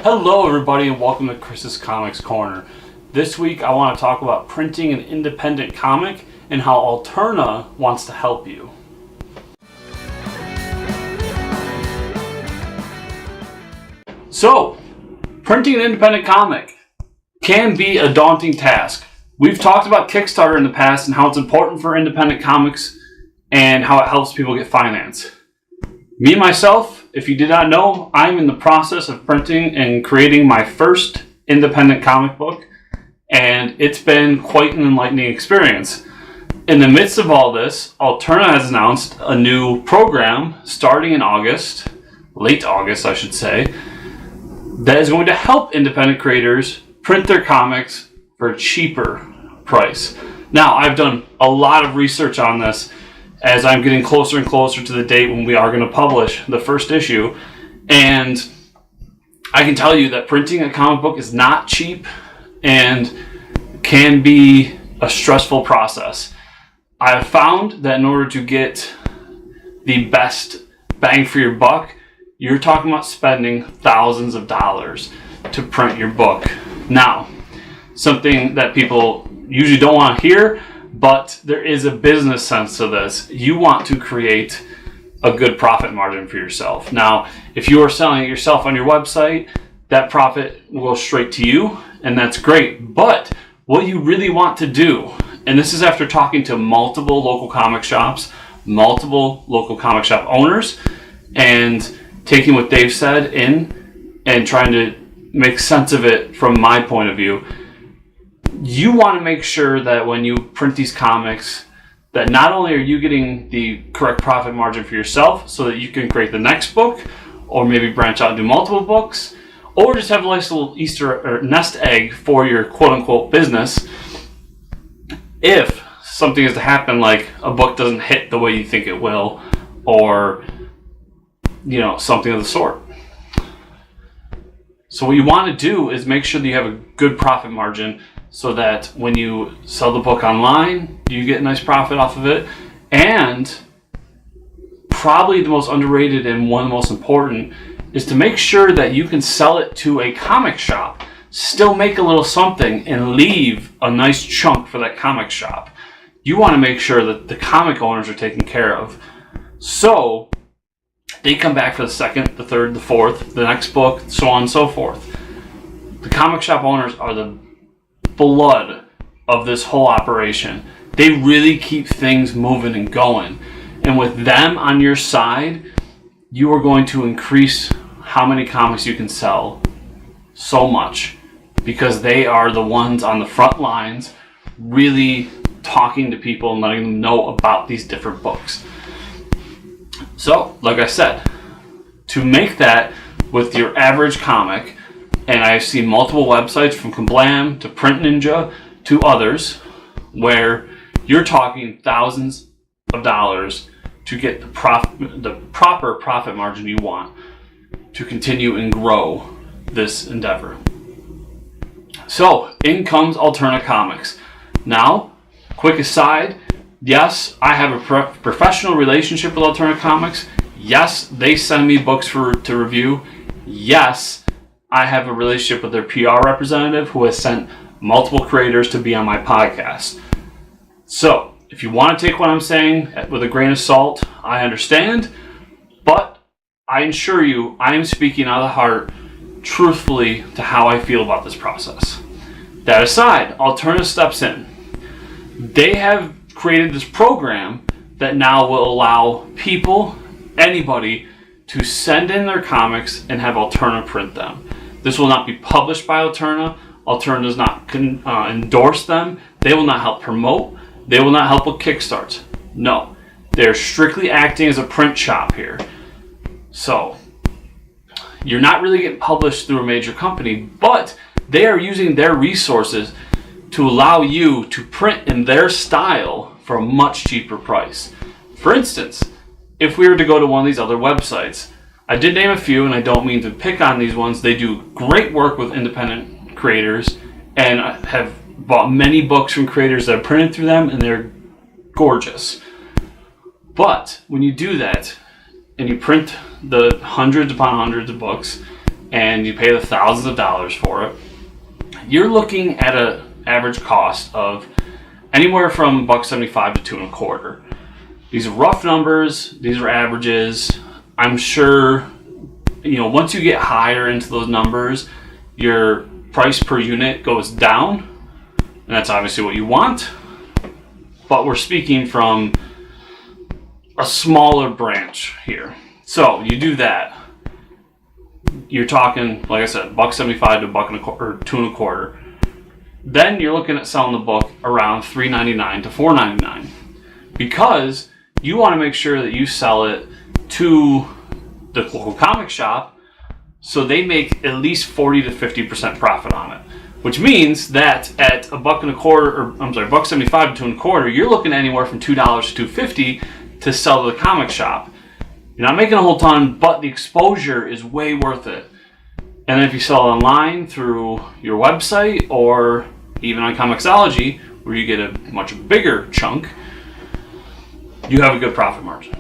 Hello everybody and welcome to Chris's Comics Corner. This week I want to talk about printing an independent comic and how Alterna wants to help you. So, printing an independent comic can be a daunting task. We've talked about Kickstarter in the past and how it's important for independent comics and how it helps people get finance. Me myself, if you did not know, I'm in the process of printing and creating my first independent comic book, and it's been quite an enlightening experience. In the midst of all this, Alterna has announced a new program starting in August, late August I should say, that is going to help independent creators print their comics for a cheaper price. Now, I've done a lot of research on this as I'm getting closer and closer to the date when we are going to publish the first issue. And I can tell you that printing a comic book is not cheap and can be a stressful process. I have found that in order to get the best bang for your buck, you're talking about spending thousands of dollars to print your book. Now, something that people usually don't want to hear, but there is a business sense to this. You want to create a good profit margin for yourself. Now, if you are selling it yourself on your website, that profit will go straight to you, and that's great. But what you really want to do, and this is after talking to multiple local comic shops, multiple local comic shop owners, and taking what they've said in and trying to make sense of it from my point of view, you want to make sure that when you print these comics, that not only are you getting the correct profit margin for yourself so that you can create the next book, or maybe branch out and do multiple books, or just have a nice little Easter or nest egg for your quote-unquote business. If something is to happen, like a book doesn't hit the way you think it will, or something of the sort. So what you want to do is make sure that you have a good profit margin so that when you sell the book online, you get a nice profit off of it. And probably the most underrated and one of the most important is to make sure that you can sell it to a comic shop, still make a little something, and leave a nice chunk for that comic shop. You want to make sure that the comic owners are taken care of. So they come back for the second, the third, the fourth, the next book, so on and so forth. The comic shop owners are the blood of this whole operation. They really keep things moving and going. And with them on your side, you are going to increase how many comics you can sell so much, because they are the ones on the front lines really talking to people and letting them know about these different books. So, like I said, to make that with your average comic, and I've seen multiple websites from Kablam to Print Ninja to others where you're talking thousands of dollars to get the proper profit margin you want to continue and grow this endeavor. So, in comes Alterna Comics. Now, quick aside, yes, I have a professional relationship with Alterna Comics. Yes, they send me books to review. Yes, I have a relationship with their PR representative who has sent multiple creators to be on my podcast. So, if you want to take what I'm saying with a grain of salt, I understand. But I assure you, I am speaking out of the heart, truthfully, to how I feel about this process. That aside, Alterna steps in. They have created this program that now will allow people, anybody, to send in their comics and have Alterna print them. This will not be published by Alterna. Alterna does not endorse them. They will not help promote. They will not help with Kickstarts. No, they're strictly acting as a print shop here. So, you're not really getting published through a major company, but they are using their resources to allow you to print in their style for a much cheaper price. For instance, if we were to go to one of these other websites, I did name a few, and I don't mean to pick on these ones. They do great work with independent creators, and I have bought many books from creators that are printed through them, and they're gorgeous. But when you do that, and you print the hundreds upon hundreds of books, and you pay the thousands of dollars for it, you're looking at an average cost of anywhere from $1.75 to $2.25. These are rough numbers. These are averages. I'm sure, once you get higher into those numbers, your price per unit goes down, and that's obviously what you want. But we're speaking from a smaller branch here. So you do that. You're talking, like I said, $1.75 to $2.25. Then you're looking at selling the book around $3.99 to $4.99, because you want to make sure that you sell it to the local comic shop so they make at least 40 to 50% profit on it. Which means that at $1.75 to $2.25, you're looking at anywhere from $2 to $2.50 to sell to the comic shop. You're not making a whole ton, but the exposure is way worth it. And then if you sell online through your website or even on Comixology, where you get a much bigger chunk, you have a good profit margin.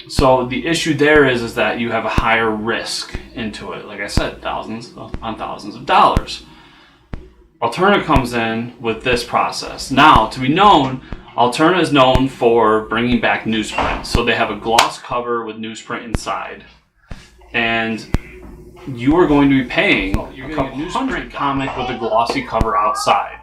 So the issue there is that you have a higher risk into it. Like I said, thousands on thousands of dollars. Alterna comes in with this process. Now, to be known, Alterna is known for bringing back newsprint. So they have a gloss cover with newsprint inside. And you are going to be paying a couple $100 comic with a glossy cover outside.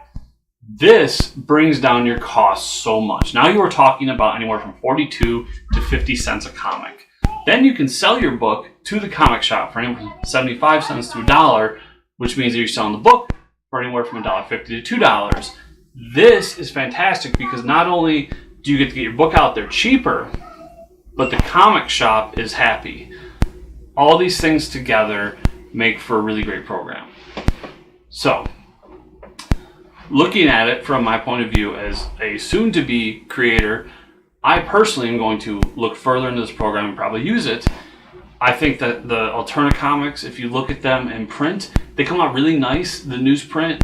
This brings down your costs so much. Now you are talking about anywhere from 42 to 50 cents a comic. Then you can sell your book to the comic shop for anywhere from 75 cents to $1, which means that you're selling the book for anywhere from $1.50 to $2. This is fantastic because not only do you get to get your book out there cheaper, but the comic shop is happy. All these things together make for a really great program. So, looking at it from my point of view as a soon-to-be creator, I personally am going to look further into this program and probably use it. I think that the Alterna Comics, if you look at them in print, they come out really nice. The newsprint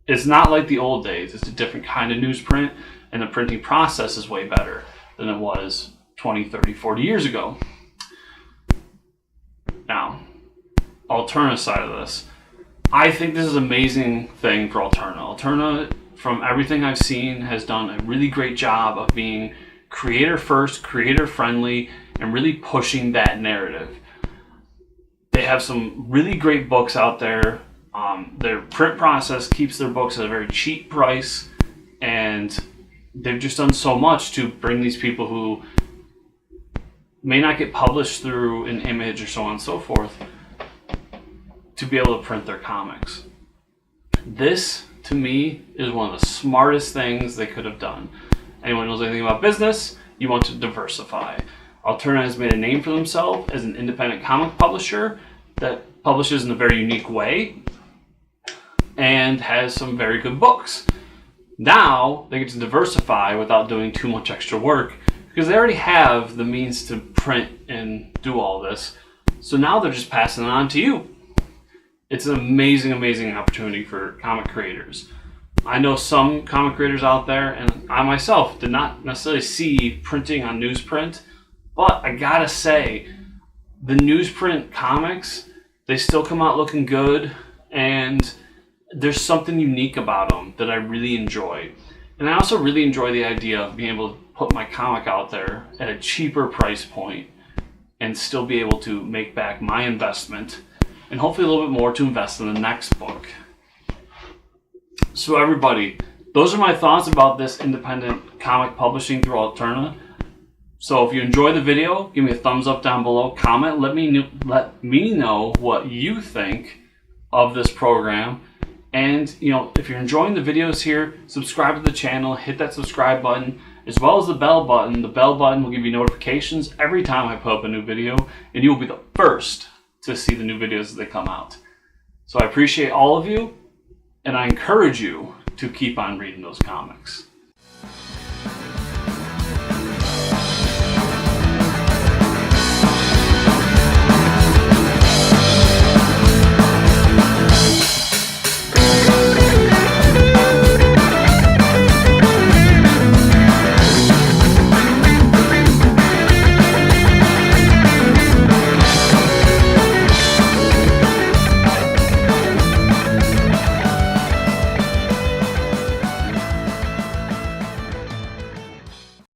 it's not like the old days. It's a different kind of newsprint, and the printing process is way better than it was 20, 30, 40 years ago. Now, Alterna side of this. I think this is an amazing thing for Alterna. Alterna, from everything I've seen, has done a really great job of being creator first, creator friendly, and really pushing that narrative. They have some really great books out there. Their print process keeps their books at a very cheap price, and they've just done so much to bring these people who may not get published through an Image or so on and so forth to be able to print their comics. This, to me, is one of the smartest things they could have done. Anyone who knows anything about business, you want to diversify. Alterna has made a name for themselves as an independent comic publisher that publishes in a very unique way and has some very good books. Now they get to diversify without doing too much extra work because they already have the means to print and do all this. So now they're just passing it on to you. It's an amazing, amazing opportunity for comic creators. I know some comic creators out there, and I myself did not necessarily see printing on newsprint, but I gotta say, the newsprint comics, they still come out looking good, and there's something unique about them that I really enjoy. And I also really enjoy the idea of being able to put my comic out there at a cheaper price point and still be able to make back my investment and hopefully a little bit more to invest in the next book. So everybody, those are my thoughts about this independent comic publishing through Alterna. So if you enjoy the video, give me a thumbs up down below, comment, let me know what you think of this program. And if you're enjoying the videos here, subscribe to the channel, hit that subscribe button, as well as the bell button. The bell button will give you notifications every time I put up a new video, and you will be the first to see the new videos as they come out. So I appreciate all of you, and I encourage you to keep on reading those comics.